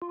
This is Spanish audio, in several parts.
De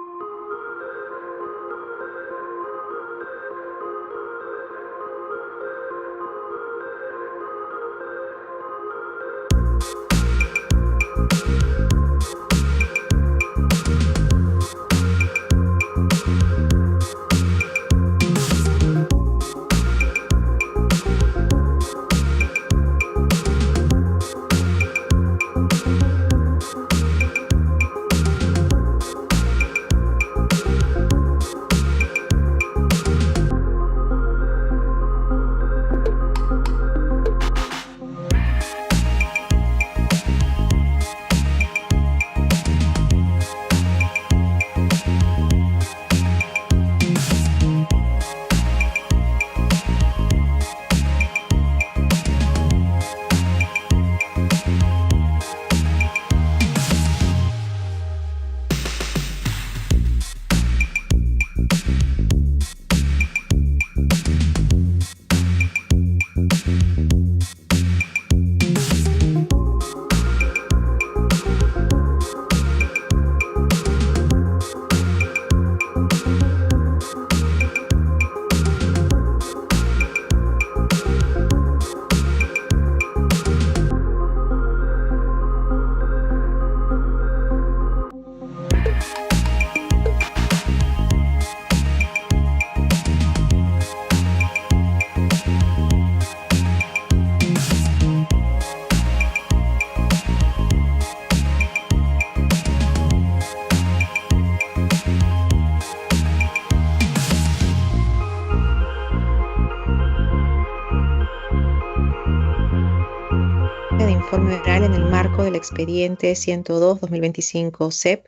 informe oral en el marco del expediente 102-2025 CEP,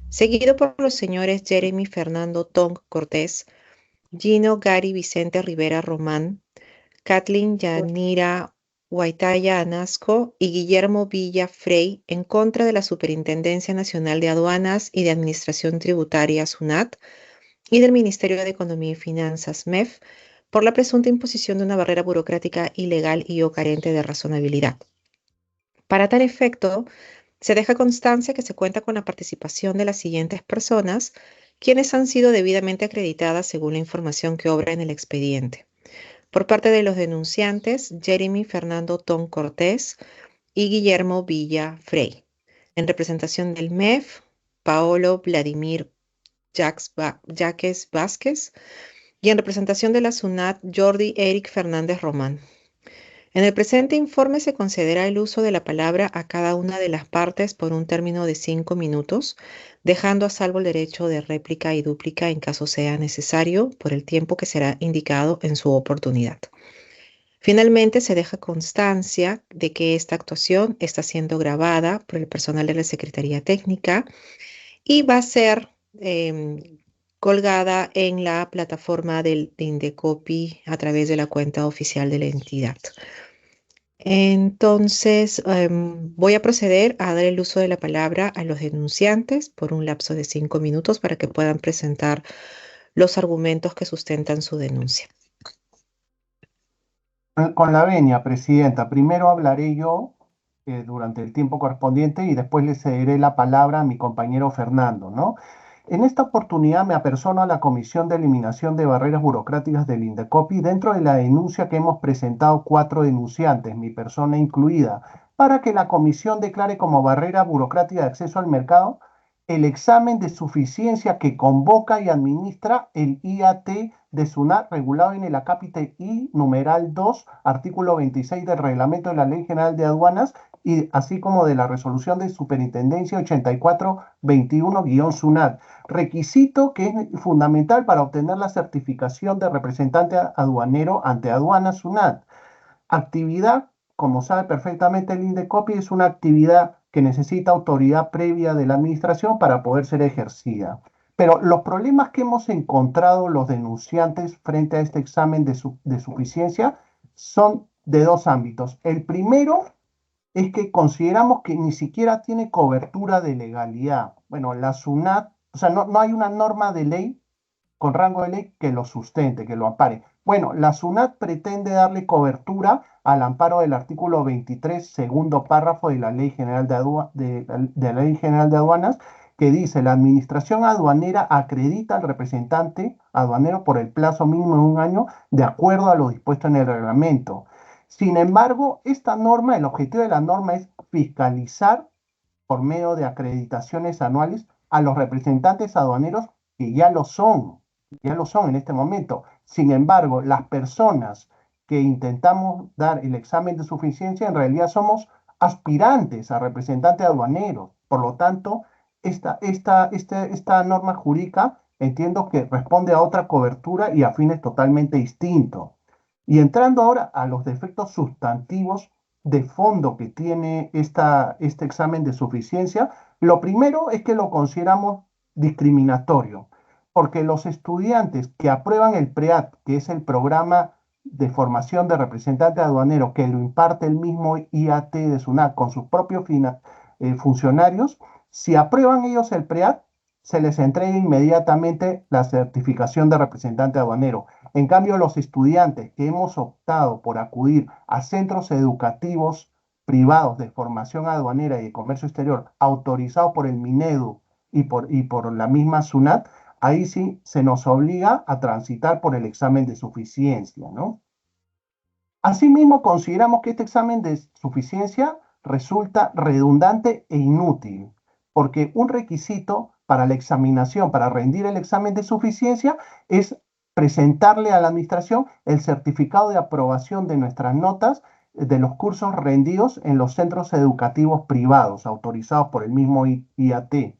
seguido por los señores Jeremy Fernando Tong Cortés, Gino Gary Vicente Rivera Román, Kathleen Yanira Huaytaya Anasco y Guillermo Villa Frey en contra de la Superintendencia Nacional de Aduanas y de Administración Tributaria SUNAT y del Ministerio de Economía y Finanzas MEF por la presunta imposición de una barrera burocrática ilegal y o carente de razonabilidad. Para tal efecto, se deja constancia que se cuenta con la participación de las siguientes personas, quienes han sido debidamente acreditadas según la información que obra en el expediente. Por parte de los denunciantes, Jeremy Fernando Tong Cortés y Guillermo Villa Frey. En representación del MEF, Paolo Vladimir Jaques Vázquez. Y en representación de la SUNAT, Jordi Eric Fernández Román. En el presente informe se concederá el uso de la palabra a cada una de las partes por un término de 5 minutos, dejando a salvo el derecho de réplica y dúplica en caso sea necesario por el tiempo que será indicado en su oportunidad. Finalmente, se deja constancia de que esta actuación está siendo grabada por el personal de la Secretaría Técnica y va a ser colgada en la plataforma de Indecopi a través de la cuenta oficial de la entidad. Entonces, voy a proceder a dar el uso de la palabra a los denunciantes por un lapso de 5 minutos para que puedan presentar los argumentos que sustentan su denuncia. Con la venia, Presidenta. Primero hablaré yo durante el tiempo correspondiente y después le cederé la palabra a mi compañero Fernando, ¿no? En esta oportunidad me apersono a la Comisión de Eliminación de Barreras Burocráticas del Indecopi dentro de la denuncia que hemos presentado 4 denunciantes, mi persona incluida, para que la comisión declare como barrera burocrática de acceso al mercado el examen de suficiencia que convoca y administra el IAT de SUNAT regulado en el acápite I, numeral 2, artículo 26 del Reglamento de la Ley General de Aduanas y así como de la Resolución de Superintendencia 8421-SUNAT, requisito que es fundamental para obtener la certificación de representante aduanero ante Aduanas SUNAT. Actividad, como sabe perfectamente el Indecopi, es una actividad que necesita autoridad previa de la administración para poder ser ejercida. Pero los problemas que hemos encontrado los denunciantes frente a este examen de suficiencia son de 2 ámbitos. El primero es que consideramos que ni siquiera tiene cobertura de legalidad. Bueno, la SUNAT, o sea, no hay una norma de ley con rango de ley que lo sustente, que lo ampare. Bueno, la SUNAT pretende darle cobertura al amparo del artículo 23, segundo párrafo de la Ley General de, la Ley General de Aduanas, que dice, la administración aduanera acredita al representante aduanero por el plazo mínimo de un año de acuerdo a lo dispuesto en el reglamento. Sin embargo, esta norma, el objetivo de la norma es fiscalizar por medio de acreditaciones anuales a los representantes aduaneros que ya lo son en este momento. Sin embargo, las personas que intentamos dar el examen de suficiencia en realidad somos aspirantes a representantes aduaneros. Por lo tanto, esta norma jurídica entiendo que responde a otra cobertura y a fines totalmente distintos. Y entrando ahora a los defectos sustantivos de fondo que tiene este examen de suficiencia, lo primero es que lo consideramos discriminatorio, porque los estudiantes que aprueban el PREAT, que es el programa de formación de representante aduanero que lo imparte el mismo IAT de SUNAT con sus propios funcionarios, si aprueban ellos el PREAT, se les entrega inmediatamente la certificación de representante aduanero. En cambio, los estudiantes que hemos optado por acudir a centros educativos privados de formación aduanera y de comercio exterior autorizados por el Minedu y por la misma SUNAT, ahí sí se nos obliga a transitar por el examen de suficiencia, ¿no? Asimismo, consideramos que este examen de suficiencia resulta redundante e inútil, porque un requisito para la examinación, para rendir el examen de suficiencia, es presentarle a la administración el certificado de aprobación de nuestras notas de los cursos rendidos en los centros educativos privados autorizados por el mismo IAT.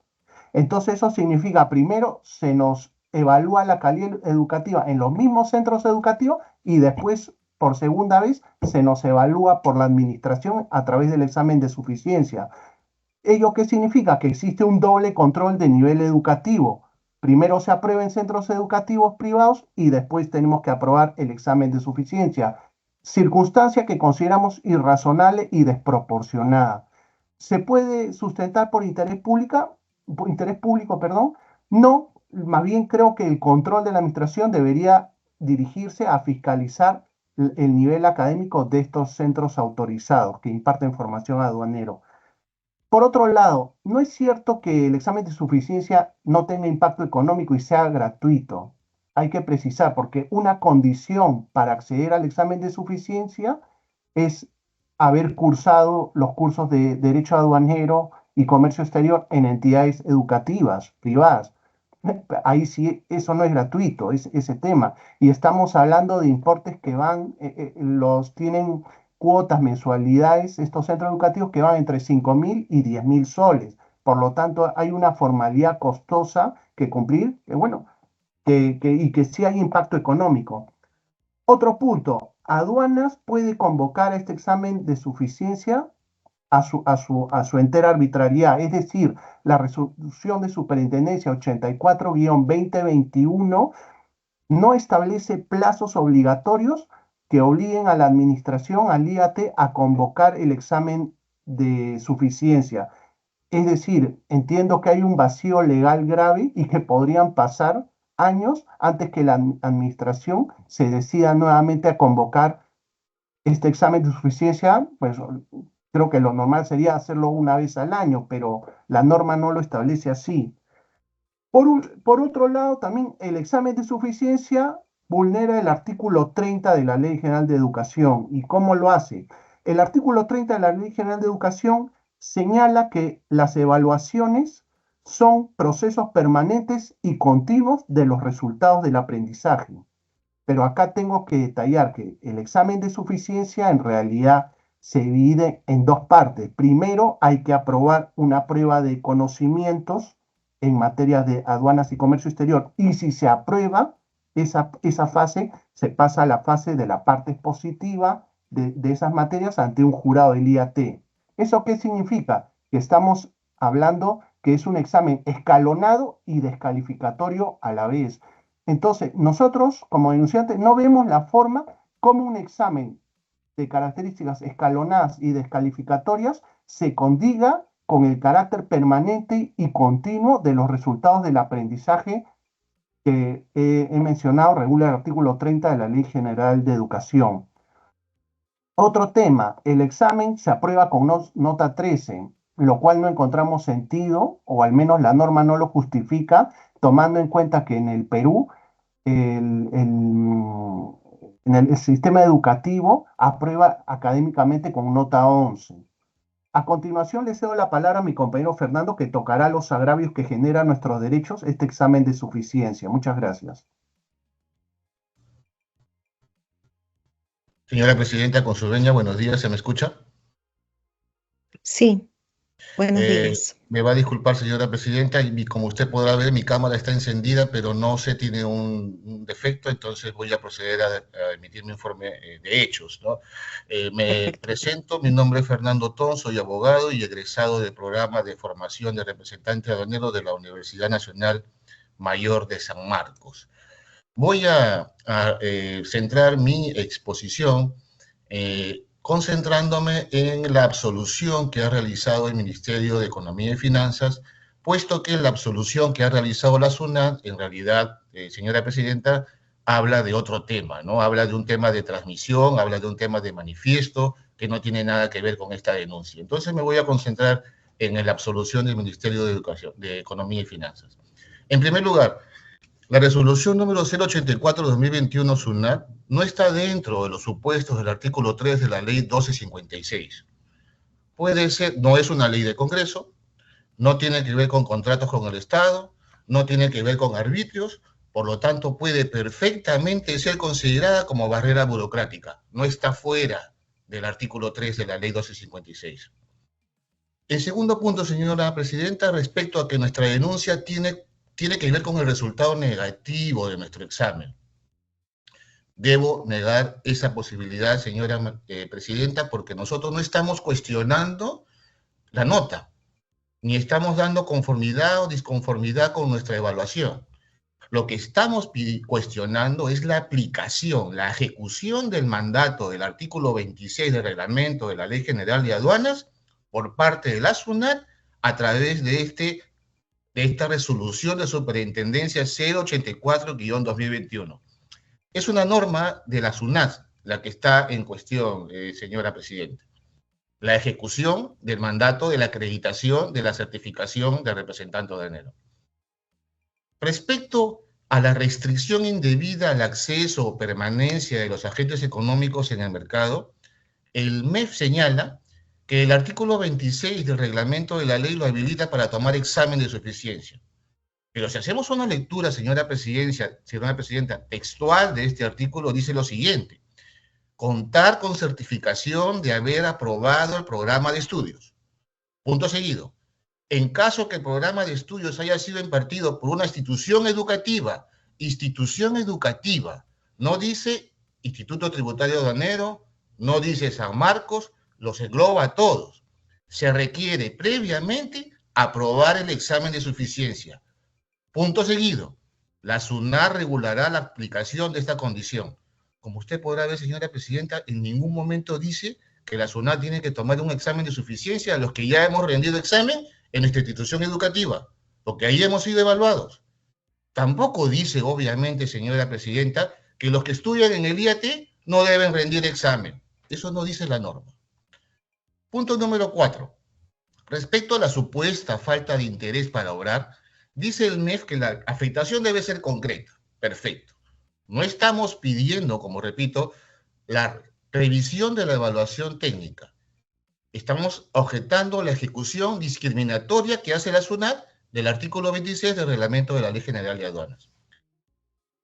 Entonces eso significa, primero, se nos evalúa la calidad educativa en los mismos centros educativos y después, por segunda vez, se nos evalúa por la administración a través del examen de suficiencia. ¿Ello qué significa? Que existe un doble control de nivel educativo. Primero se aprueba en centros educativos privados y después tenemos que aprobar el examen de suficiencia. Circunstancia que consideramos irrazonable y desproporcionada. ¿Se puede sustentar por interés público, perdón? No, más bien creo que el control de la administración debería dirigirse a fiscalizar el nivel académico de estos centros autorizados que imparten formación aduanero. Por otro lado, no es cierto que el examen de suficiencia no tenga impacto económico y sea gratuito. Hay que precisar, porque una condición para acceder al examen de suficiencia es haber cursado los cursos de Derecho Aduanero y Comercio Exterior en entidades educativas privadas. Ahí sí, eso no es gratuito, es ese tema. Y estamos hablando de importes que tienen cuotas, mensualidades, estos centros educativos que van entre 5.000 y 10.000 soles. Por lo tanto, hay una formalidad costosa que cumplir, y que sí hay impacto económico. Otro punto, aduanas puede convocar a este examen de suficiencia a su entera arbitrariedad, es decir, la resolución de superintendencia 84-2021 no establece plazos obligatorios que obliguen a la administración, al IAT, a convocar el examen de suficiencia. Es decir, entiendo que hay un vacío legal grave y que podrían pasar años antes que la administración se decida nuevamente a convocar este examen de suficiencia. Pues creo que lo normal sería hacerlo una vez al año, pero la norma no lo establece así. Por otro lado, también el examen de suficiencia vulnera el artículo 30 de la Ley General de Educación. ¿Y cómo lo hace? El artículo 30 de la Ley General de Educación señala que las evaluaciones son procesos permanentes y continuos de los resultados del aprendizaje. Pero acá tengo que detallar que el examen de suficiencia en realidad se divide en dos partes. Primero, hay que aprobar una prueba de conocimientos en materia de aduanas y comercio exterior. Y si se aprueba esa fase, se pasa a la fase de la parte expositiva de esas materias ante un jurado del IAT. ¿Eso qué significa? Que estamos hablando que es un examen escalonado y descalificatorio a la vez. Entonces, nosotros como denunciantes no vemos la forma como un examen de características escalonadas y descalificatorias se condiga con el carácter permanente y continuo de los resultados del aprendizaje que he mencionado, regula el artículo 30 de la Ley General de Educación. Otro tema, el examen se aprueba con nota 13. lo cual no encontramos sentido, o al menos la norma no lo justifica, tomando en cuenta que en el Perú en el sistema educativo aprueba académicamente con nota 11. A continuación le cedo la palabra a mi compañero Fernando, que tocará los agravios que generan nuestros derechos este examen de suficiencia. Muchas gracias. Señora Presidenta, con su venia, buenos días, ¿se me escucha? Sí, buenos días. Me va a disculpar, señora Presidenta, y como usted podrá ver, mi cámara está encendida, pero no se tiene un defecto, entonces voy a proceder a emitir mi informe de hechos, ¿no? Me Perfecto. presento, mi nombre es Fernando Ton, soy abogado y egresado del programa de formación de representante aduanero de la Universidad Nacional Mayor de San Marcos. Voy a centrar mi exposición concentrándome en la absolución que ha realizado el Ministerio de Economía y Finanzas, puesto que la absolución que ha realizado la SUNAT, en realidad, señora Presidenta, habla de otro tema, ¿no? Habla de un tema de transmisión, habla de un tema de manifiesto, que no tiene nada que ver con esta denuncia. Entonces me voy a concentrar en la absolución del Ministerio de Educación, de Economía y Finanzas. En primer lugar, la resolución número 084-2021 SUNAT no está dentro de los supuestos del artículo 3 de la ley 1256. Puede ser, no es una ley de Congreso, no tiene que ver con contratos con el Estado, no tiene que ver con arbitrios, por lo tanto puede perfectamente ser considerada como barrera burocrática. No está fuera del artículo 3 de la ley 1256. El segundo punto, señora Presidenta, respecto a que nuestra denuncia tiene que ver con el resultado negativo de nuestro examen. Debo negar esa posibilidad, señora Presidenta, porque nosotros no estamos cuestionando la nota, ni estamos dando conformidad o disconformidad con nuestra evaluación. Lo que estamos cuestionando es la aplicación, la ejecución del mandato del artículo 26 del reglamento de la Ley General de Aduanas por parte de la SUNAT a través de esta resolución de superintendencia 084-2021. Es una norma de la SUNAT la que está en cuestión, señora Presidenta. La ejecución del mandato de la acreditación de la certificación de representante aduanero. Respecto a la restricción indebida al acceso o permanencia de los agentes económicos en el mercado, el MEF señala que el artículo 26 del reglamento de la ley lo habilita para tomar examen de suficiencia. Pero si hacemos una lectura, señora Presidenta, textual de este artículo, dice lo siguiente: contar con certificación de haber aprobado el programa de estudios. Punto seguido. En caso que el programa de estudios haya sido impartido por una institución educativa, no dice Instituto Tributario Aduanero, no dice San Marcos, los engloba a todos. Se requiere previamente aprobar el examen de suficiencia. Punto seguido. La SUNAT regulará la aplicación de esta condición. Como usted podrá ver, señora Presidenta, en ningún momento dice que la SUNAT tiene que tomar un examen de suficiencia a los que ya hemos rendido examen en nuestra institución educativa, porque ahí hemos sido evaluados. Tampoco dice, obviamente, señora Presidenta, que los que estudian en el IAT no deben rendir examen. Eso no dice la norma. Punto número 4. Respecto a la supuesta falta de interés para obrar, dice el MEF que la afectación debe ser concreta. Perfecto. No estamos pidiendo, como repito, la revisión de la evaluación técnica. Estamos objetando la ejecución discriminatoria que hace la SUNAT del artículo 26 del reglamento de la Ley General de Aduanas.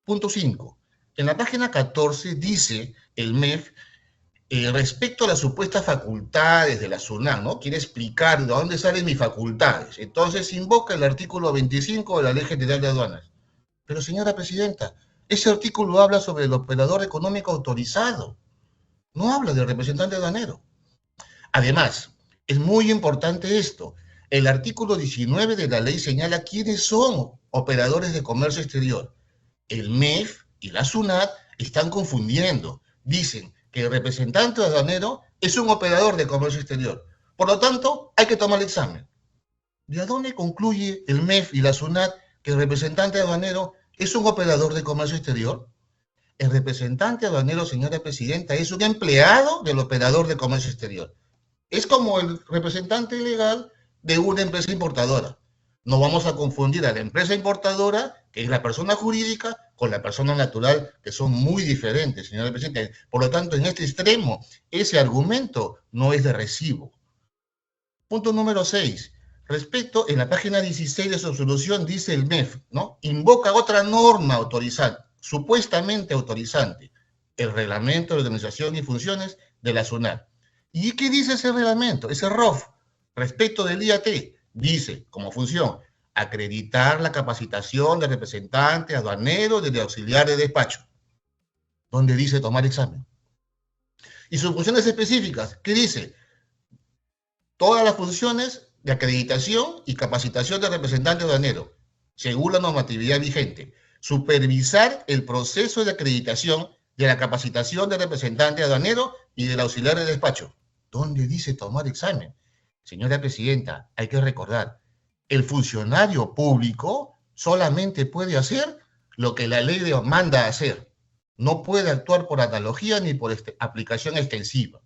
Punto 5. En la página 14 dice el MEF, respecto a las supuestas facultades de la SUNAT, ¿no? Quiere explicar de dónde salen mis facultades. Entonces invoca el artículo 25 de la Ley General de Aduanas. Pero, señora Presidenta, ese artículo habla sobre el operador económico autorizado. No habla del representante aduanero. Además, es muy importante esto. El artículo 19 de la ley señala quiénes son operadores de comercio exterior. El MEF y la SUNAT están confundiendo. Dicen que el representante aduanero es un operador de comercio exterior. Por lo tanto, hay que tomar el examen. ¿De dónde concluye el MEF y la SUNAT que el representante aduanero es un operador de comercio exterior? El representante aduanero, señora Presidenta, es un empleado del operador de comercio exterior. Es como el representante legal de una empresa importadora. No vamos a confundir a la empresa importadora, que es la persona jurídica, con la persona natural, que son muy diferentes, señor presidente. Por lo tanto, en este extremo, ese argumento no es de recibo. Punto número 6. Respecto, en la página 16 de su resolución dice el MEF, ¿no? Invoca otra norma autorizante, supuestamente autorizante, el Reglamento de Organización y Funciones de la SUNAT. ¿Y qué dice ese reglamento? Ese ROF, respecto del IAT, dice, como función, acreditar la capacitación del representante aduanero del auxiliar de despacho, donde dice tomar examen. Y sus funciones específicas, ¿qué dice? Todas las funciones de acreditación y capacitación del representante aduanero, según la normatividad vigente. Supervisar el proceso de acreditación de la capacitación del representante aduanero y del auxiliar de despacho. ¿Dónde dice tomar examen? Señora presidenta, hay que recordar, el funcionario público solamente puede hacer lo que la ley le manda a hacer. No puede actuar por analogía ni por aplicación extensiva.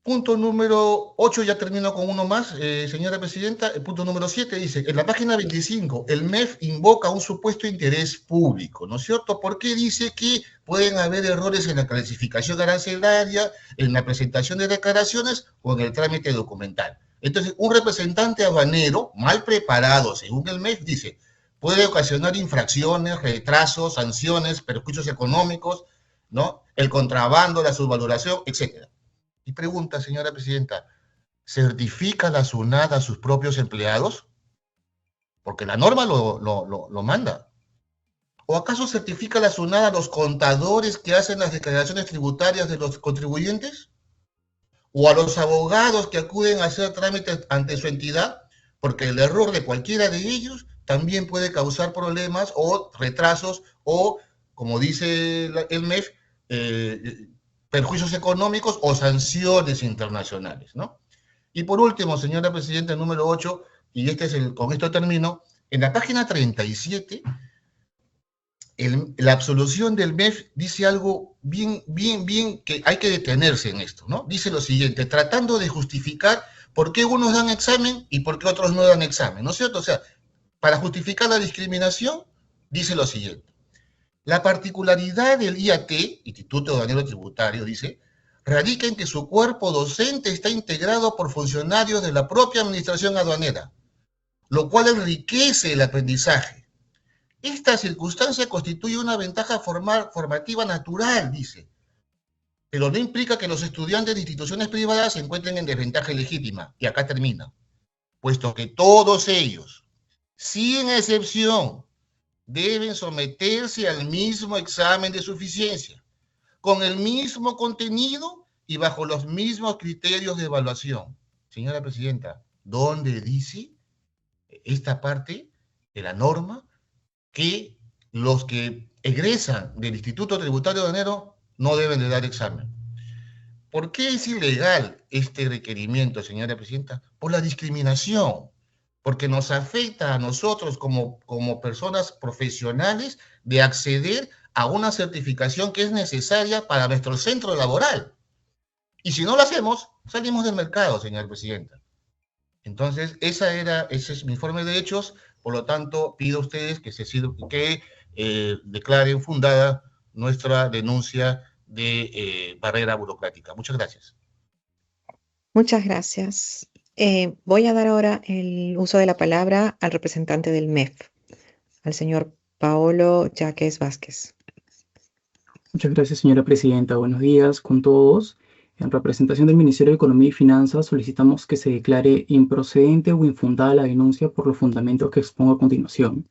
Punto número 8, ya termino con uno más, señora presidenta. El punto número 7 dice, en la página 25, el MEF invoca un supuesto interés público, ¿no es cierto? ¿Por qué dice que pueden haber errores en la clasificación arancelaria, en la presentación de declaraciones o en el trámite documental? Entonces, un representante aduanero mal preparado, según el MEF, dice, puede ocasionar infracciones, retrasos, sanciones, perjuicios económicos, ¿no? El contrabando, la subvaloración, etcétera. Y pregunta, señora presidenta, ¿certifica la SUNAT a sus propios empleados? Porque la norma lo manda. ¿O acaso certifica la SUNAT a los contadores que hacen las declaraciones tributarias de los contribuyentes? ¿O a los abogados que acuden a hacer trámites ante su entidad? Porque el error de cualquiera de ellos también puede causar problemas o retrasos o, como dice el MEF, perjuicios económicos o sanciones internacionales, ¿no? Y por último, señora presidenta, número 8, y con esto termino, en la página 37, la absolución del MEF dice algo bien, que hay que detenerse en esto, ¿no? Dice lo siguiente, tratando de justificar por qué unos dan examen y por qué otros no dan examen, ¿no es cierto? O sea, para justificar la discriminación, dice lo siguiente. La particularidad del IAT, Instituto Aduanero Tributario, dice, radica en que su cuerpo docente está integrado por funcionarios de la propia administración aduanera, lo cual enriquece el aprendizaje. Esta circunstancia constituye una ventaja formativa natural, dice, pero no implica que los estudiantes de instituciones privadas se encuentren en desventaja legítima. Y acá termina. Puesto que todos ellos, sin excepción, deben someterse al mismo examen de suficiencia, con el mismo contenido y bajo los mismos criterios de evaluación. Señora presidenta, ¿dónde dice esta parte de la norma que los que egresan del Instituto Tributario Aduanero no deben de dar examen? ¿Por qué es ilegal este requerimiento, señora presidenta? Por la discriminación, porque nos afecta a nosotros como personas profesionales de acceder a una certificación que es necesaria para nuestro centro laboral. Y si no lo hacemos, salimos del mercado, señora presidenta. Entonces, ese es mi informe de hechos, por lo tanto, pido a ustedes que declaren fundada nuestra denuncia de barrera burocrática. Muchas gracias. Muchas gracias. Voy a dar ahora el uso de la palabra al representante del MEF, al señor Paolo Yaques Vázquez. Muchas gracias, señora presidenta. Buenos días con todos. En representación del Ministerio de Economía y Finanzas solicitamos que se declare improcedente o infundada la denuncia por los fundamentos que expongo a continuación.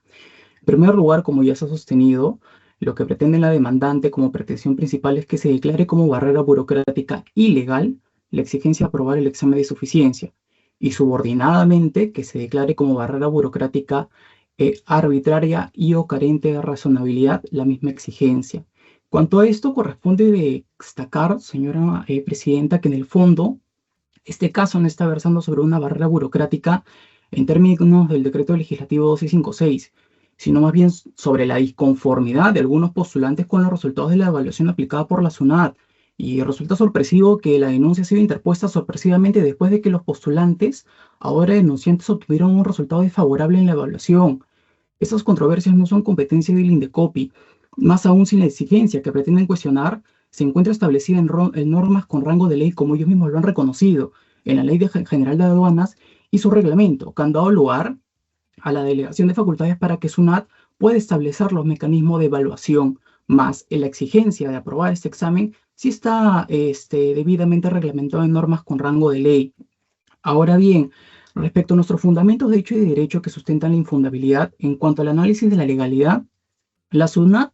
En primer lugar, como ya se ha sostenido, lo que pretende la demandante como pretensión principal es que se declare como barrera burocrática ilegal la exigencia de aprobar el examen de suficiencia y subordinadamente que se declare como barrera burocrática arbitraria y o carente de razonabilidad la misma exigencia. Cuanto a esto, corresponde destacar, señora presidenta, que en el fondo este caso no está versando sobre una barrera burocrática en términos del decreto legislativo 1256, sino más bien sobre la disconformidad de algunos postulantes con los resultados de la evaluación aplicada por la SUNAT, Y resulta sorpresivo que la denuncia ha sido interpuesta sorpresivamente después de que los postulantes, ahora denunciantes, obtuvieron un resultado desfavorable en la evaluación. Esas controversias no son competencia del INDECOPI, más aún sin la exigencia que pretenden cuestionar se encuentra establecida en normas con rango de ley, como ellos mismos lo han reconocido, en la Ley General de Aduanas y su reglamento, que han dado lugar a la delegación de facultades para que SUNAT pueda establecer los mecanismos de evaluación, más la exigencia de aprobar este examen sí está debidamente reglamentado en normas con rango de ley. Ahora bien, respecto a nuestros fundamentos de hecho y de derecho que sustentan la infundabilidad, en cuanto al análisis de la legalidad, la SUNAT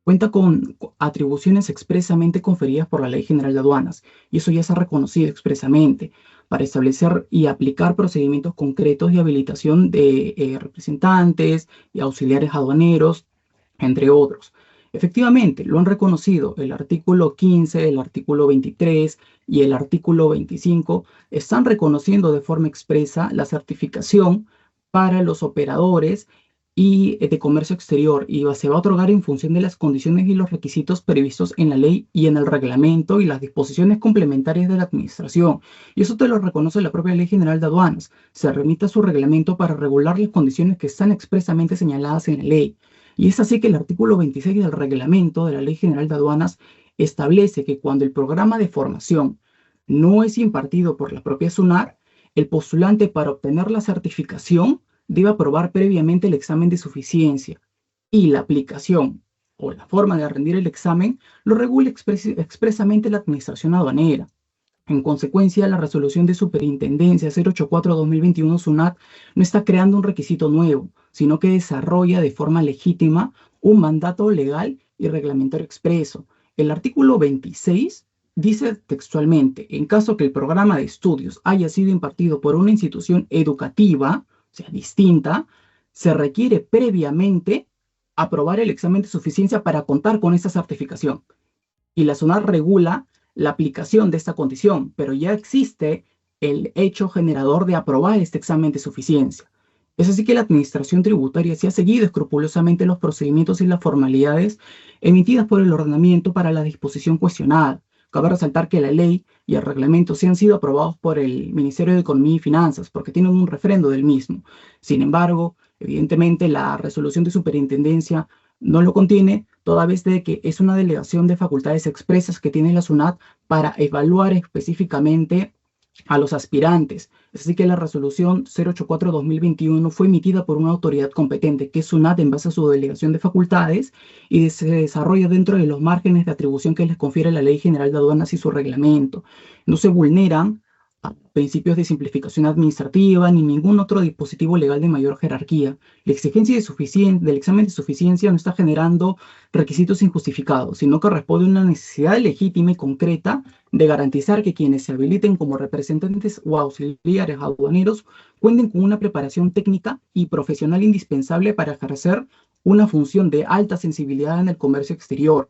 cuenta con atribuciones expresamente conferidas por la Ley General de Aduanas, y eso ya se ha reconocido expresamente, para establecer y aplicar procedimientos concretos de habilitación de representantes y auxiliares aduaneros, entre otros. Efectivamente, lo han reconocido el artículo 15, el artículo 23 y el artículo 25, están reconociendo de forma expresa la certificación para los operadores y de comercio exterior, y se va a otorgar en función de las condiciones y los requisitos previstos en la ley y en el reglamento y las disposiciones complementarias de la administración. Y eso te lo reconoce la propia Ley General de Aduanas. Se remite a su reglamento para regular las condiciones que están expresamente señaladas en la ley. Y es así que el artículo 26 del reglamento de la Ley General de Aduanas establece que cuando el programa de formación no es impartido por la propia SUNAT, el postulante para obtener la certificación debe aprobar previamente el examen de suficiencia, y la aplicación o la forma de rendir el examen lo regula expresamente la Administración Aduanera. En consecuencia, la resolución de Superintendencia 084-2021 SUNAT no está creando un requisito nuevo, sino que desarrolla de forma legítima un mandato legal y reglamentario expreso. El artículo 26 dice textualmente: en caso que el programa de estudios haya sido impartido por una institución educativa, o sea, distinta, se requiere previamente aprobar el examen de suficiencia para contar con esta certificación. Y la SUNAT regula la aplicación de esta condición, pero ya existe el hecho generador de aprobar este examen de suficiencia. Es así que la Administración Tributaria sí ha seguido escrupulosamente los procedimientos y las formalidades emitidas por el ordenamiento para la disposición cuestionada. Cabe resaltar que la ley y el reglamento sí han sido aprobados por el Ministerio de Economía y Finanzas, porque tienen un refrendo del mismo. Sin embargo, evidentemente la resolución de superintendencia no lo contiene, toda vez de que es una delegación de facultades expresas que tiene la SUNAT para evaluar específicamente a los aspirantes. Es así que la resolución 084-2021 fue emitida por una autoridad competente, que es SUNAT, en base a su delegación de facultades, y se desarrolla dentro de los márgenes de atribución que les confiere la Ley General de Aduanas y su reglamento. No se vulneran principios de simplificación administrativa ni ningún otro dispositivo legal de mayor jerarquía. La exigencia del examen de suficiencia no está generando requisitos injustificados, sino que responde a una necesidad legítima y concreta de garantizar que quienes se habiliten como representantes o auxiliares aduaneros cuenten con una preparación técnica y profesional indispensable para ejercer una función de alta sensibilidad en el comercio exterior.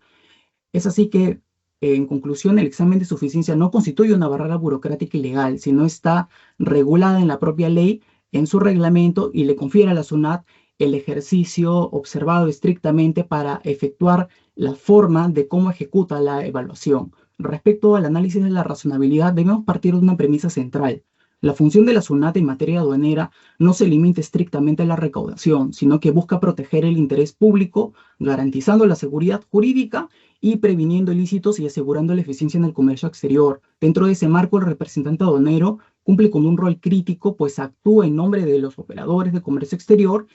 Es así que, en conclusión, el examen de suficiencia no constituye una barrera burocrática y legal, sino está regulada en la propia ley, en su reglamento, y le confiere a la SUNAT el ejercicio observado estrictamente para efectuar la forma de cómo ejecuta la evaluación. Respecto al análisis de la razonabilidad, debemos partir de una premisa central. La función de la SUNAT en materia aduanera no se limita estrictamente a la recaudación, sino que busca proteger el interés público, garantizando la seguridad jurídica y previniendo ilícitos y asegurando la eficiencia en el comercio exterior. Dentro de ese marco, el representante aduanero cumple con un rol crítico, pues actúa en nombre de los operadores de comercio exterior,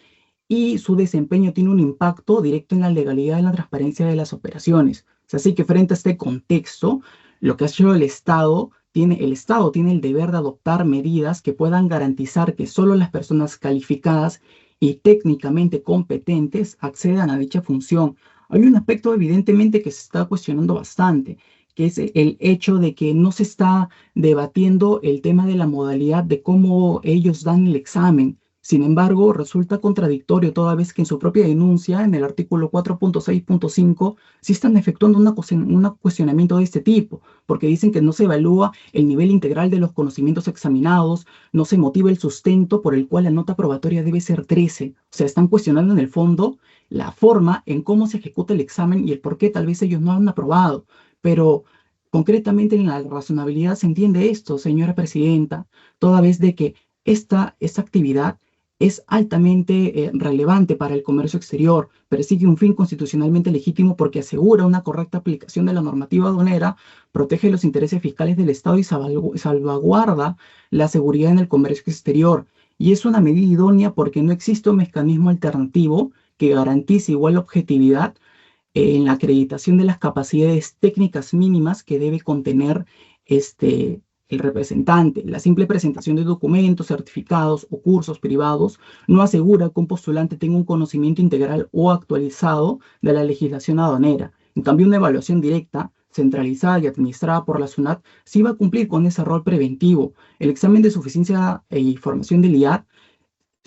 y su desempeño tiene un impacto directo en la legalidad y la transparencia de las operaciones. Así que, frente a este contexto, lo que ha hecho el Estado tiene el deber de adoptar medidas que puedan garantizar que solo las personas calificadas y técnicamente competentes accedan a dicha función. Hay un aspecto evidentemente que se está cuestionando bastante, que es el hecho de que no se está debatiendo el tema de la modalidad de cómo ellos dan el examen. Sin embargo, resulta contradictorio toda vez que en su propia denuncia, en el artículo 4.6.5, sí están efectuando un cuestionamiento de este tipo, porque dicen que no se evalúa el nivel integral de los conocimientos examinados, no se motiva el sustento por el cual la nota probatoria debe ser 13. O sea, están cuestionando en el fondo la forma en cómo se ejecuta el examen y el por qué tal vez ellos no han aprobado. Pero Concretamente en la razonabilidad se entiende esto, señora presidenta, toda vez de que esta actividad es altamente relevante para el comercio exterior, persigue un fin constitucionalmente legítimo porque asegura una correcta aplicación de la normativa aduanera, protege los intereses fiscales del Estado y salvaguarda la seguridad en el comercio exterior. Y es una medida idónea porque no existe un mecanismo alternativo que garantice igual objetividad en la acreditación de las capacidades técnicas mínimas que debe contener el representante. La simple presentación de documentos, certificados o cursos privados no asegura que un postulante tenga un conocimiento integral o actualizado de la legislación aduanera. En cambio, una evaluación directa, centralizada y administrada por la SUNAT sí va a cumplir con ese rol preventivo. El examen de suficiencia y formación del IAD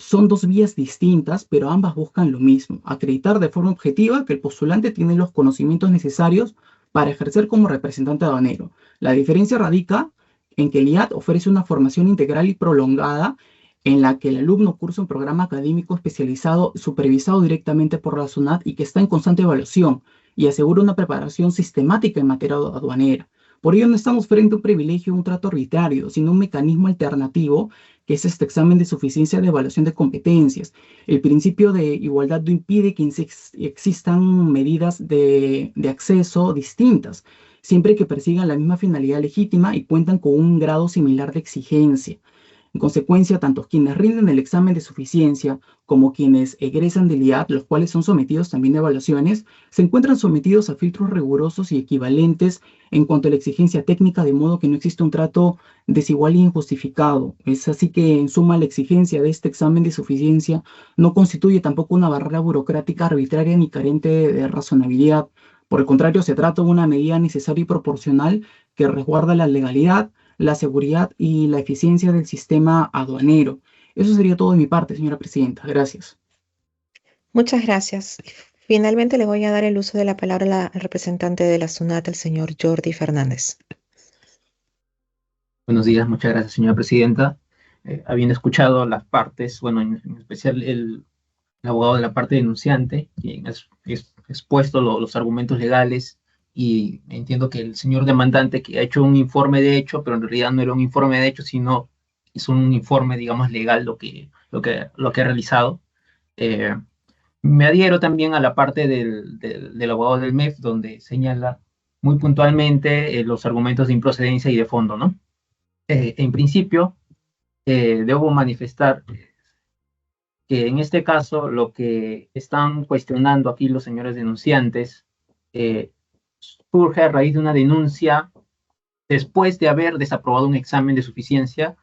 son dos vías distintas, pero ambas buscan lo mismo: acreditar de forma objetiva que el postulante tiene los conocimientos necesarios para ejercer como representante aduanero. La diferencia radica en que el IAD ofrece una formación integral y prolongada en la que el alumno cursa un programa académico especializado supervisado directamente por la SUNAT y que está en constante evaluación y asegura una preparación sistemática en materia aduanera. Por ello no estamos frente a un privilegio o un trato arbitrario, sino un mecanismo alternativo que es este examen de suficiencia de evaluación de competencias. El principio de igualdad no impide que existan medidas de acceso distintas, siempre que persigan la misma finalidad legítima y cuentan con un grado similar de exigencia. En consecuencia, tanto quienes rinden el examen de suficiencia como quienes egresan del IAD, los cuales son sometidos también a evaluaciones, se encuentran sometidos a filtros rigurosos y equivalentes en cuanto a la exigencia técnica, de modo que no existe un trato desigual e injustificado. Es así que, en suma, la exigencia de este examen de suficiencia no constituye tampoco una barrera burocrática arbitraria ni carente de razonabilidad. Por el contrario, se trata de una medida necesaria y proporcional que resguarda la legalidad, la seguridad y la eficiencia del sistema aduanero. Eso sería todo de mi parte, señora presidenta. Gracias. Muchas gracias. Finalmente le voy a dar el uso de la palabra al representante de la SUNAT, el señor Jordi Fernández. Buenos días, muchas gracias, señora presidenta. Habiendo escuchado las partes, bueno, en especial el abogado de la parte denunciante, quien ha expuesto los argumentos legales, y entiendo que el señor demandante, que ha hecho un informe de hecho, pero en realidad no era un informe de hecho, sino es un informe, digamos, legal lo que ha realizado. Me adhiero también a la parte del abogado del MEF, donde señala muy puntualmente los argumentos de improcedencia y de fondo, ¿no? En principio, debo manifestar que en este caso lo que están cuestionando aquí los señores denunciantes surge a raíz de una denuncia después de haber desaprobado un examen de suficiencia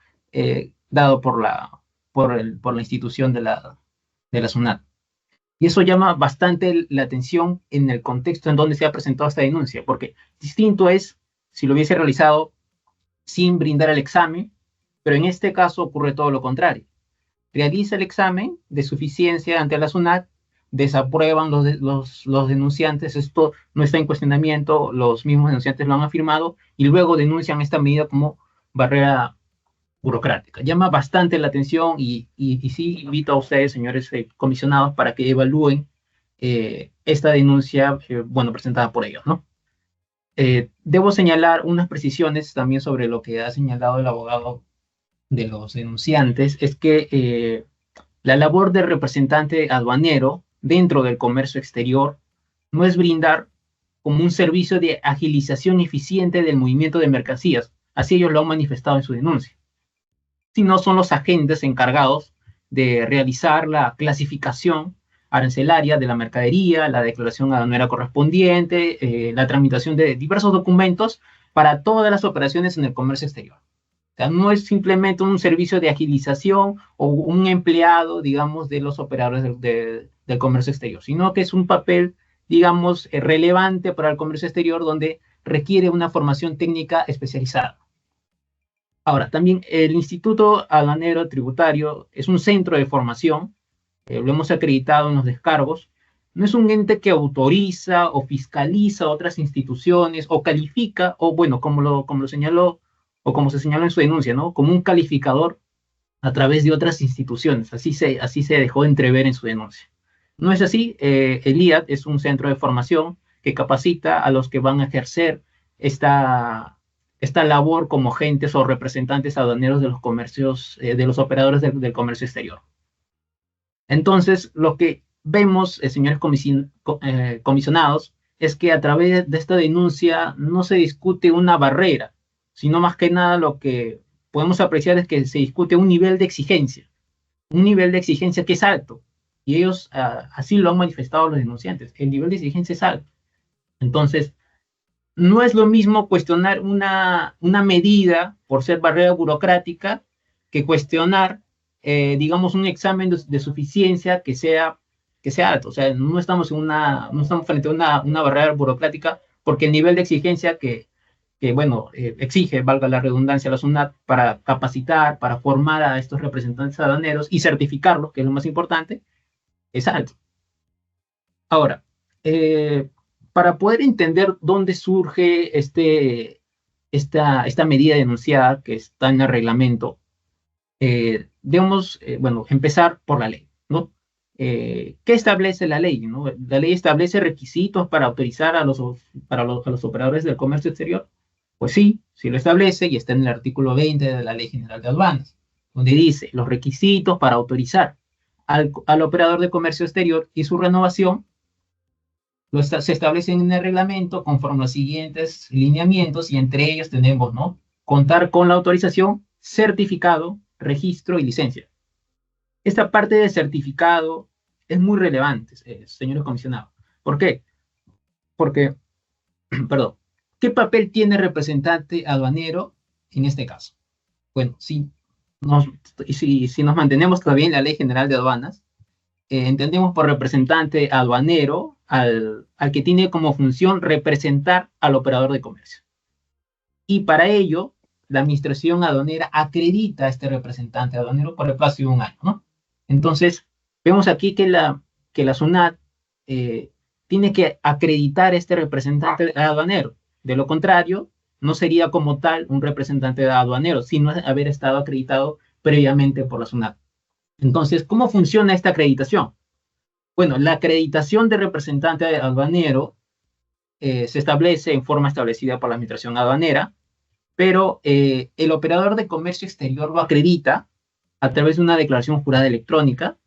dado por la institución de la SUNAT. Y eso llama bastante la atención en el contexto en donde se ha presentado esta denuncia, porque distinto es si lo hubiese realizado sin brindar el examen, pero en este caso ocurre todo lo contrario. Realiza el examen de suficiencia ante la SUNAT, desaprueban los denunciantes, esto no está en cuestionamiento, los mismos denunciantes lo han afirmado, y luego denuncian esta medida como barrera burocrática. Llama bastante la atención y sí invito a ustedes, señores comisionados, para que evalúen esta denuncia, presentada por ellos, ¿no? Debo señalar unas precisiones también sobre lo que ha señalado el abogado de los denunciantes, es que la labor del representante aduanero dentro del comercio exterior no es brindar como un servicio de agilización eficiente del movimiento de mercancías, así ellos lo han manifestado en su denuncia, sino son los agentes encargados de realizar la clasificación arancelaria de la mercadería, la declaración aduanera correspondiente, la tramitación de diversos documentos para todas las operaciones en el comercio exterior. O sea, no es simplemente un servicio de agilización o un empleado, digamos, de los operadores del comercio exterior, sino que es un papel, digamos, relevante para el comercio exterior donde requiere una formación técnica especializada. Ahora, también el Instituto Aduanero Tributario es un centro de formación, lo hemos acreditado en los descargos, no es un ente que autoriza o fiscaliza otras instituciones o califica, o bueno, como lo señaló, o como se señaló en su denuncia, ¿no? Como un calificador a través de otras instituciones. Así se dejó entrever en su denuncia. No es así. El IAD es un centro de formación que capacita a los que van a ejercer esta labor como agentes o representantes aduaneros de los comercios, de los operadores del comercio exterior. Entonces, lo que vemos, señores comisionados, es que a través de esta denuncia no se discute una barrera, sino más que nada lo que podemos apreciar es que se discute un nivel de exigencia que es alto, y ellos así lo han manifestado los denunciantes, el nivel de exigencia es alto. Entonces, no es lo mismo cuestionar una medida por ser barrera burocrática que cuestionar, digamos, un examen de suficiencia que sea alto. O sea, no estamos frente a una barrera burocrática porque el nivel de exigencia que exige, valga la redundancia, la SUNAT para capacitar, para formar a estos representantes aduaneros y certificarlos, que es lo más importante, es alto. Ahora, para poder entender dónde surge esta medida denunciada que está en el reglamento, debemos, empezar por la ley, ¿no? ¿Qué establece la ley, ¿no? La ley establece requisitos para autorizar a los operadores del comercio exterior. Pues sí lo establece y está en el artículo 20 de la Ley General de Aduanas, donde dice los requisitos para autorizar al operador de comercio exterior y su renovación se establecen en el reglamento conforme a los siguientes lineamientos, y entre ellos tenemos, ¿no?, contar con la autorización, certificado, registro y licencia. Esta parte de certificado es muy relevante, señores comisionados. ¿Por qué? Porque, perdón, ¿qué papel tiene el representante aduanero en este caso? Bueno, si nos mantenemos todavía en la Ley General de Aduanas, entendemos por representante aduanero al que tiene como función representar al operador de comercio. Y para ello, la administración aduanera acredita a este representante aduanero por el plazo de 1 año, ¿no? Entonces, vemos aquí que la SUNAT tiene que acreditar a este representante aduanero. De lo contrario, no sería como tal un representante aduanero, sino haber estado acreditado previamente por la SUNAT. Entonces, ¿cómo funciona esta acreditación? Bueno, la acreditación de representante aduanero se establece en forma establecida por la administración aduanera, pero el operador de comercio exterior lo acredita a través de una declaración jurada electrónica,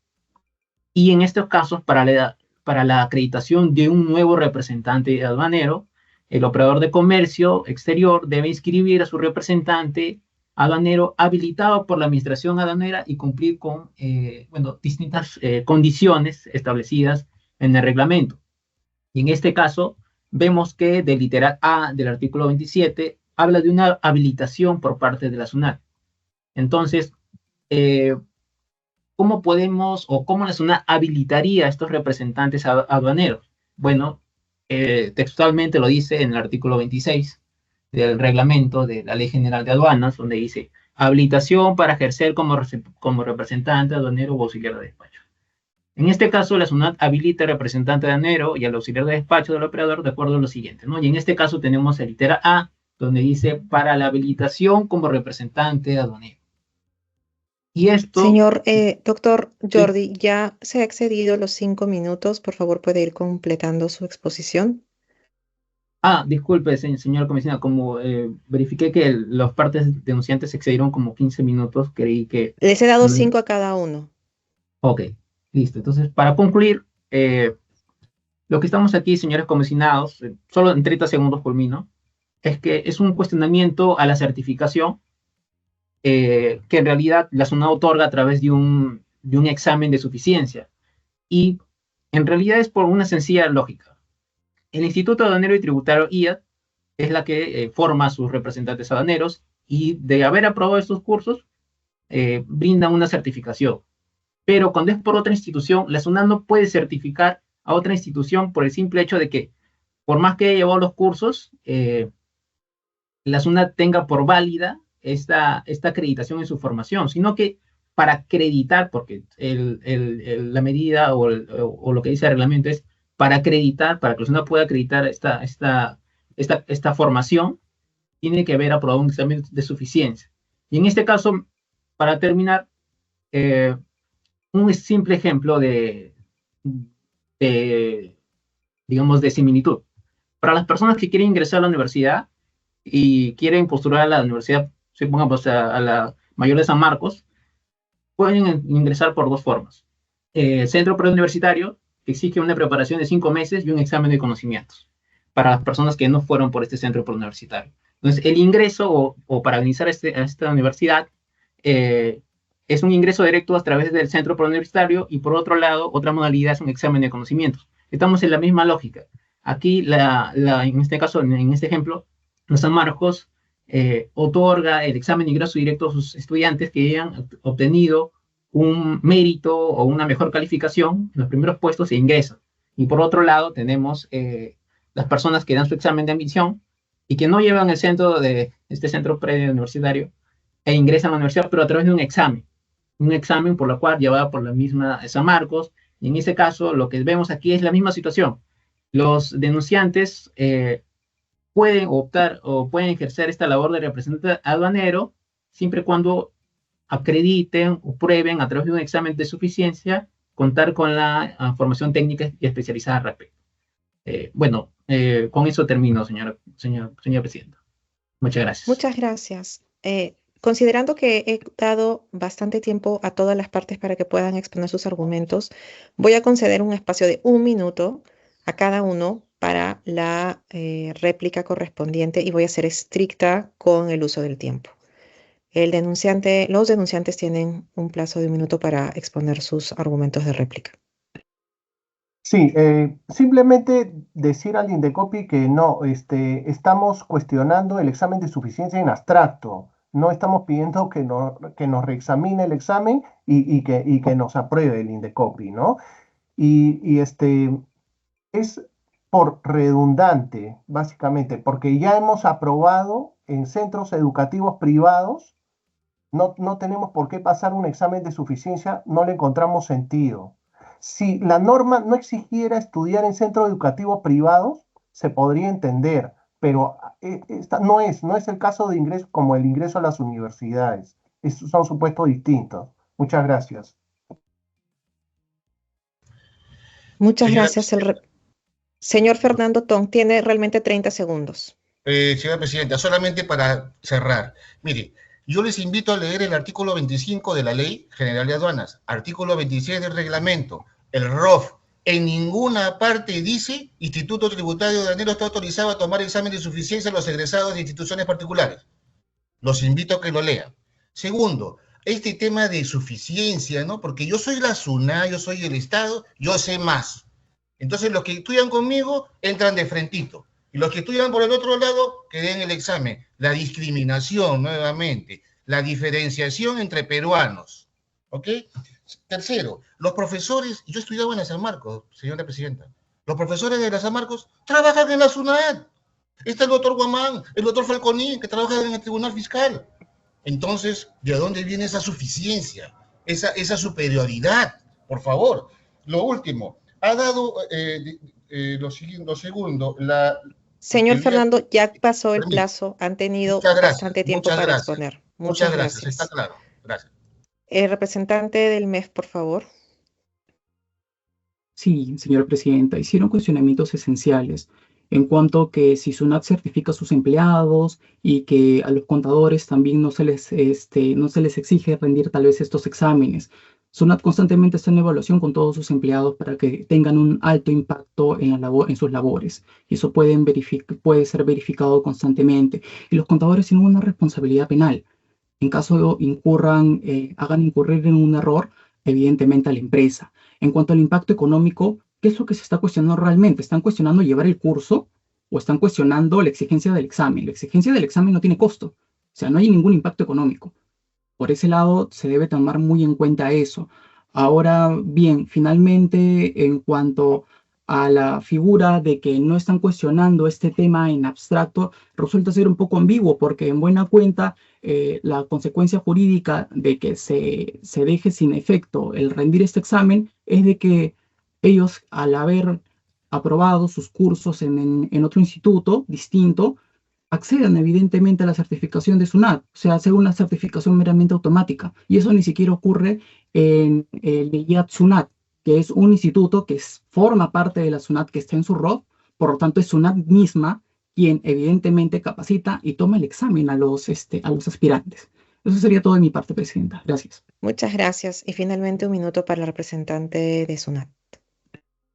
y en estos casos, para la acreditación de un nuevo representante aduanero, el operador de comercio exterior debe inscribir a su representante aduanero habilitado por la administración aduanera y cumplir con distintas condiciones establecidas en el reglamento. Y en este caso, vemos que del literal A del artículo 27 habla de una habilitación por parte de la SUNAT. Entonces, ¿cómo podemos o cómo la SUNAT habilitaría a estos representantes aduaneros? Bueno, textualmente lo dice en el artículo 26 del reglamento de la Ley General de Aduanas, donde dice habilitación para ejercer como representante aduanero o auxiliar de despacho. En este caso, la SUNAT habilita al representante aduanero y al auxiliar de despacho del operador de acuerdo a lo siguiente, ¿no? Y en este caso tenemos el litera A, donde dice para la habilitación como representante aduanero. Y esto... Señor doctor Jordi, sí, ya se ha excedido los 5 minutos. Por favor, puede ir completando su exposición. Disculpe, señor comisionado, como verifiqué que las partes denunciantes se excedieron como 15 minutos, creí que... Les he dado 5 a cada uno. Ok, listo. Entonces, para concluir, lo que estamos aquí, señores comisionados, solo en 30 segundos culmino, es que es un cuestionamiento a la certificación que en realidad la SUNAT otorga a través de un examen de suficiencia. Y en realidad es por una sencilla lógica. El Instituto Aduanero y Tributario IAT es la que forma a sus representantes aduaneros, y de haber aprobado estos cursos, brinda una certificación. Pero cuando es por otra institución, la SUNAT no puede certificar a otra institución por el simple hecho de que, por más que haya llevado los cursos, la SUNAT tenga por válida esta acreditación en su formación, sino que para acreditar, porque la medida o lo que dice el reglamento es para acreditar, para que la SUNAT pueda acreditar esta formación, tiene que haber aprobado un examen de suficiencia. Y en este caso, para terminar, un simple ejemplo digamos, de similitud. Para las personas que quieren ingresar a la universidad, y quieren postular a la universidad, supongamos a la Mayor de San Marcos, pueden ingresar por dos formas. El centro preuniversitario exige una preparación de 5 meses y un examen de conocimientos para las personas que no fueron por este centro preuniversitario. Entonces, el ingreso o para ingresar a esta universidad es un ingreso directo a través del centro preuniversitario y por otro lado, otra modalidad es un examen de conocimientos. Estamos en la misma lógica. Aquí, en este caso, en este ejemplo, los San Marcos otorga el examen de ingreso directo a sus estudiantes que hayan obtenido un mérito o una mejor calificación en los primeros puestos e ingresan. Y por otro lado, tenemos las personas que dan su examen de admisión y que no llevan el centro de este centro preuniversitario e ingresan a la universidad, pero a través de un examen por la cual llevada por la misma San Marcos. Y en ese caso, lo que vemos aquí es la misma situación. Los denunciantes pueden optar o pueden ejercer esta labor de representante aduanero siempre y cuando acrediten o prueben a través de un examen de suficiencia contar con la formación técnica y especializada al respecto. Con eso termino, señora presidenta. Muchas gracias. Muchas gracias. Considerando que he dado bastante tiempo a todas las partes para que puedan exponer sus argumentos, voy a conceder un espacio de 1 minuto a cada uno para la réplica correspondiente y voy a ser estricta con el uso del tiempo. Los denunciantes tienen un plazo de 1 minuto para exponer sus argumentos de réplica. Sí, simplemente decir al Indecopi que no, estamos cuestionando el examen de suficiencia en abstracto. No estamos pidiendo que nos reexamine el examen y que nos apruebe el Indecopi, ¿no? Y es por redundante, básicamente, porque ya hemos aprobado en centros educativos privados, no tenemos por qué pasar un examen de suficiencia, no le encontramos sentido. Si la norma no exigiera estudiar en centros educativos privados, se podría entender, pero no es el caso de ingreso como el ingreso a las universidades. Son supuestos distintos. Muchas gracias. Muchas gracias. Señor Fernando Tong, tiene realmente 30 segundos. Señora Presidenta, solamente para cerrar. Mire, yo les invito a leer el artículo 25 de la Ley General de Aduanas, artículo 26 del reglamento, el ROF. En ninguna parte dice Instituto Tributario Aduanero está autorizado a tomar examen de suficiencia a los egresados de instituciones particulares. Los invito a que lo lean. Segundo, este tema de suficiencia, ¿no? Porque yo soy la SUNAT, yo soy el Estado, yo sé más. Entonces los que estudian conmigo entran de frentito. Y los que estudian por el otro lado, que den el examen. La discriminación, nuevamente. La diferenciación entre peruanos. ¿Ok? Tercero, los profesores, yo estudiaba en la San Marcos, señora Presidenta. Los profesores de la San Marcos trabajan en la SUNAT. Está el doctor Guamán, el doctor Falconi, que trabaja en el Tribunal Fiscal. Entonces, ¿de dónde viene esa suficiencia? Esa superioridad, por favor. Lo último, ha dado lo segundo, Señor Fernando, ya pasó el plazo, han tenido bastante tiempo para exponer. Muchas gracias, está claro. Gracias. Representante del MEF, por favor. Sí, señora presidenta, hicieron cuestionamientos esenciales en cuanto a que si SUNAT certifica a sus empleados y que a los contadores también no se les exige rendir tal vez estos exámenes. SUNAT constantemente está en evaluación con todos sus empleados para que tengan un alto impacto en sus labores. Y eso puede ser verificado constantemente. Y los contadores tienen una responsabilidad penal. En caso hagan incurrir en un error, evidentemente a la empresa. En cuanto al impacto económico, ¿qué es lo que se está cuestionando realmente? ¿Están cuestionando llevar el curso o están cuestionando la exigencia del examen? La exigencia del examen no tiene costo. O sea, no hay ningún impacto económico. Por ese lado, se debe tomar muy en cuenta eso. Ahora bien, finalmente, en cuanto a la figura de que no están cuestionando este tema en abstracto, resulta ser un poco ambiguo, porque en buena cuenta, la consecuencia jurídica de que se deje sin efecto el rendir este examen es de que ellos, al haber aprobado sus cursos en otro instituto distinto, accedan evidentemente a la certificación de SUNAT, o sea, hacer una certificación meramente automática, y eso ni siquiera ocurre en el IAT SUNAT, que es un instituto que forma parte de la SUNAT que está en su ROF, por lo tanto es SUNAT misma quien evidentemente capacita y toma el examen a los aspirantes. Eso sería todo de mi parte, Presidenta. Gracias. Muchas gracias. Y finalmente 1 minuto para la representante de SUNAT.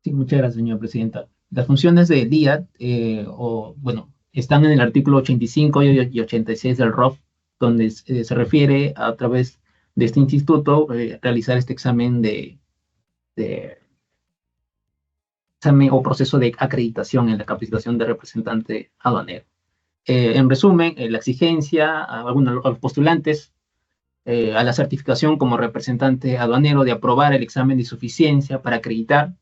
Sí, muchas gracias, señora presidenta. Las funciones del DIAT, están en el artículo 85 y 86 del ROF, donde se refiere a través de este instituto realizar este examen examen o proceso de acreditación en la capacitación de representante aduanero. En resumen, la exigencia a los postulantes a la certificación como representante aduanero de aprobar el examen de suficiencia para acreditar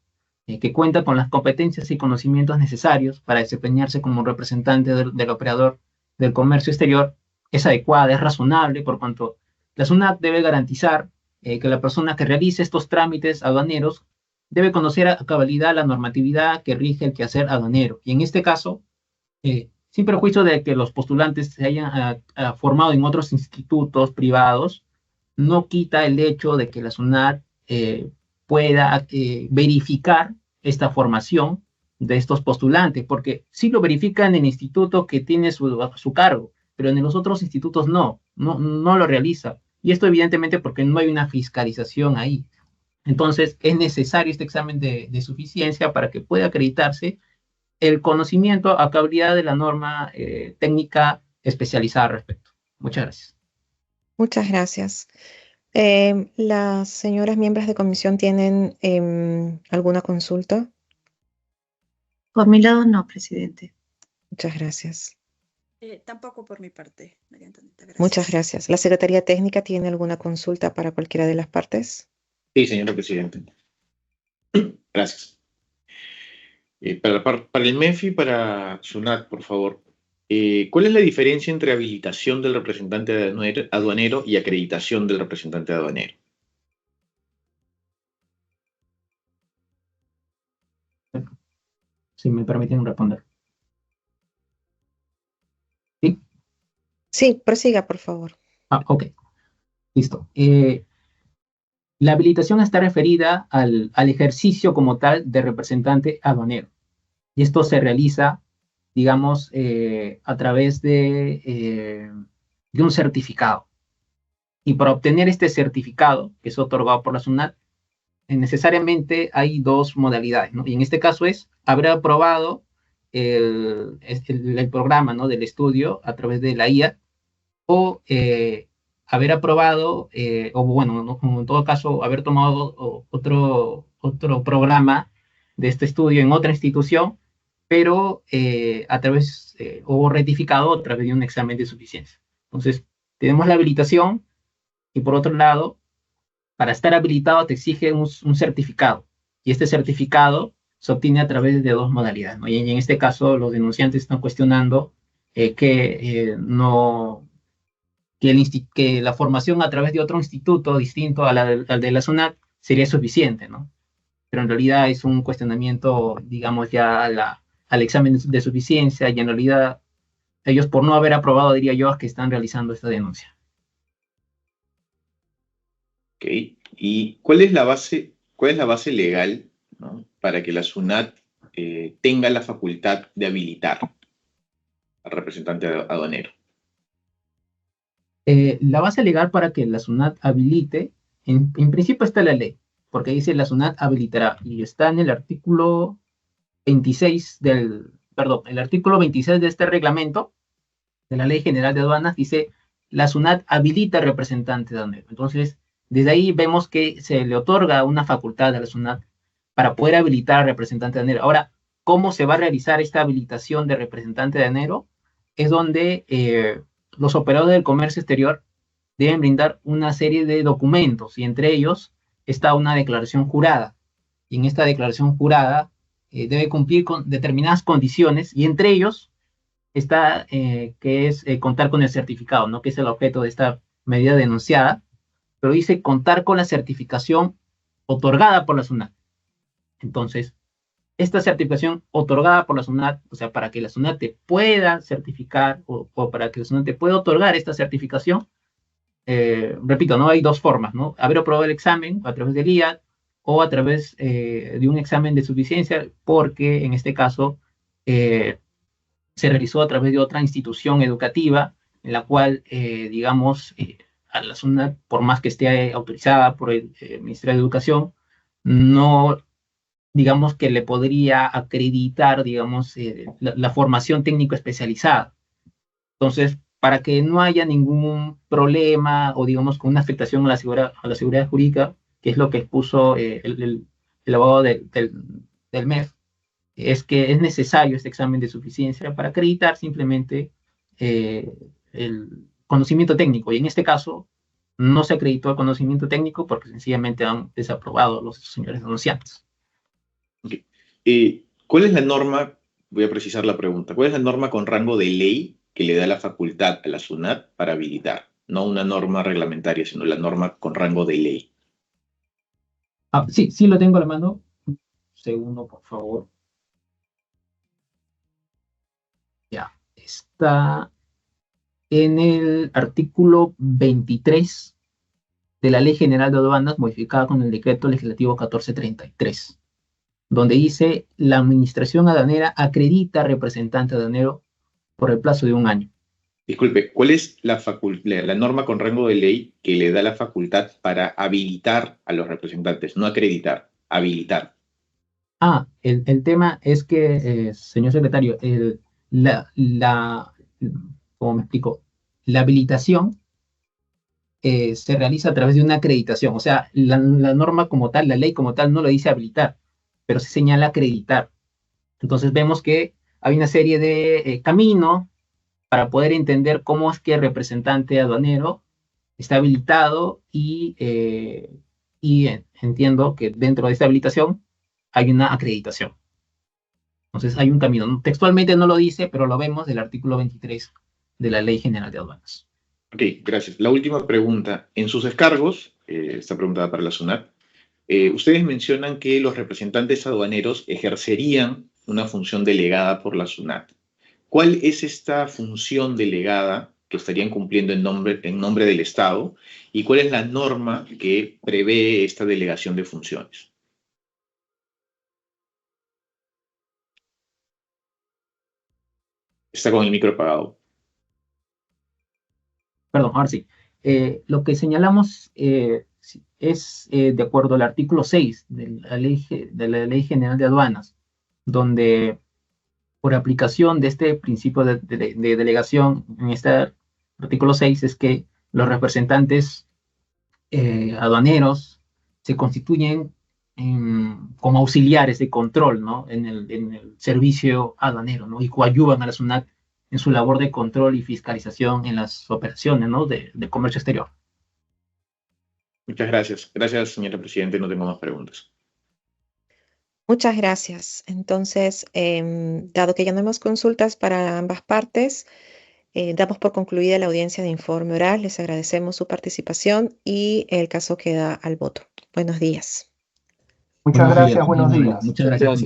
que cuenta con las competencias y conocimientos necesarios para desempeñarse como representante del operador del comercio exterior es adecuada, es razonable, por cuanto la SUNAT debe garantizar que la persona que realice estos trámites aduaneros debe conocer a cabalidad la normatividad que rige el quehacer aduanero. Y en este caso, sin perjuicio de que los postulantes se hayan formado en otros institutos privados, no quita el hecho de que la SUNAT pueda verificar esta formación de estos postulantes, porque sí lo verifica en el instituto que tiene a su cargo, pero en los otros institutos no lo realiza. Y esto evidentemente porque no hay una fiscalización ahí. Entonces es necesario este examen de suficiencia para que pueda acreditarse el conocimiento a cabalidad de la norma técnica especializada al respecto. Muchas gracias. Muchas gracias. ¿Las señoras miembros de comisión tienen alguna consulta? Por mi lado, no, presidente. Muchas gracias. Tampoco por mi parte, María Antonieta. Gracias. Muchas gracias. ¿La Secretaría Técnica tiene alguna consulta para cualquiera de las partes? Sí, señora presidenta. Gracias. Para el MEF y para SUNAT, por favor, ¿cuál es la diferencia entre habilitación del representante aduanero y acreditación del representante aduanero? Si me permiten responder. ¿Sí? Sí, prosiga, por favor. Ok. Listo. La habilitación está referida al ejercicio como tal de representante aduanero. Y esto se realiza, digamos, a través de un certificado. Y para obtener este certificado, que es otorgado por la SUNAT, necesariamente hay dos modalidades, ¿no? Y en este caso es haber aprobado el programa, ¿no?, del estudio a través de la IA, o haber aprobado, o bueno, ¿no?, en todo caso, haber tomado otro programa de este estudio en otra institución, pero a través, o rectificado a través de un examen de suficiencia. Entonces, tenemos la habilitación y por otro lado, para estar habilitado te exige un certificado. Y este certificado se obtiene a través de dos modalidades, ¿no? Y en este caso, los denunciantes están cuestionando que la formación a través de otro instituto distinto al de la SUNAT sería suficiente, ¿no? Pero en realidad es un cuestionamiento, digamos, ya al examen de suficiencia, y en realidad ellos, por no haber aprobado, diría yo, que están realizando esta denuncia. Ok. ¿Y cuál es la base legal, ¿no?, para que la SUNAT tenga la facultad de habilitar al representante aduanero? La base legal para que la SUNAT habilite, en principio está la ley, porque dice la SUNAT habilitará, y está en el artículo 26 el artículo 26 de este reglamento, de la Ley General de Aduanas, dice, la SUNAT habilita al representante aduanero. Entonces, desde ahí vemos que se le otorga una facultad a la SUNAT para poder habilitar al representante aduanero. Ahora, ¿cómo se va a realizar esta habilitación de representante aduanero? Es donde los operadores del comercio exterior deben brindar una serie de documentos, y entre ellos está una declaración jurada. Y en esta declaración jurada debe cumplir con determinadas condiciones, y entre ellos está que es contar con el certificado, ¿no?, que es el objeto de esta medida denunciada, pero dice contar con la certificación otorgada por la SUNAT. Entonces, esta certificación otorgada por la SUNAT, o sea, para que la SUNAT te pueda certificar o para que la SUNAT te pueda otorgar esta certificación, repito, no hay dos formas, ¿no? Haber aprobado el examen a través del IAT o a través de un examen de suficiencia, porque en este caso se realizó a través de otra institución educativa en la cual, digamos, a la SUNAT, por más que esté autorizada por el Ministerio de Educación, no, digamos, que le podría acreditar, digamos, la formación técnico especializada. Entonces, para que no haya ningún problema o, digamos, con una afectación a la seguridad jurídica, que es lo que expuso el abogado del MEF, es que es necesario este examen de suficiencia para acreditar simplemente el conocimiento técnico. Y en este caso, no se acreditó el conocimiento técnico porque sencillamente han desaprobado los señores denunciantes. Okay. ¿Cuál es la norma? Voy a precisar la pregunta. ¿Cuál es la norma con rango de ley que le da la facultad a la SUNAT para habilitar? No una norma reglamentaria, sino la norma con rango de ley. Sí lo tengo a la mano. Un segundo, por favor. Ya, está en el artículo 23 de la Ley General de Aduanas, modificada con el Decreto Legislativo 1433, donde dice: la administración aduanera acredita representante aduanero por el plazo de 1 año. Disculpe, ¿cuál es la norma con rango de ley que le da la facultad para habilitar a los representantes? No acreditar, habilitar. El tema es que, señor secretario, ¿cómo me explico? La habilitación se realiza a través de una acreditación. O sea, la norma como tal, la ley como tal, no lo dice habilitar, pero se señala acreditar. Entonces vemos que hay una serie de caminos para poder entender cómo es que el representante aduanero está habilitado y entiendo que dentro de esta habilitación hay una acreditación. Entonces hay un camino. Textualmente no lo dice, pero lo vemos del artículo 23 de la Ley General de Aduanas. Ok, gracias. La última pregunta. En sus descargos, esta pregunta para la SUNAT, ustedes mencionan que los representantes aduaneros ejercerían una función delegada por la SUNAT. ¿Cuál es esta función delegada que estarían cumpliendo en nombre del Estado? ¿Y cuál es la norma que prevé esta delegación de funciones? Está con el micro apagado. Perdón, ahora sí. Lo que señalamos es de acuerdo al artículo 6 de la Ley General de Aduanas, donde por aplicación de este principio de delegación, en este artículo 6, es que los representantes aduaneros se constituyen como auxiliares de control, ¿no? en el servicio aduanero, ¿no? Y coadyuvan a la SUNAT en su labor de control y fiscalización en las operaciones, ¿no? de comercio exterior. Muchas gracias. Gracias, señora Presidente. No tengo más preguntas. Muchas gracias. Entonces, dado que ya no hay más consultas para ambas partes, damos por concluida la audiencia de informe oral. Les agradecemos su participación y el caso queda al voto. Buenos días. Muchas gracias, buenos días. Muchas gracias.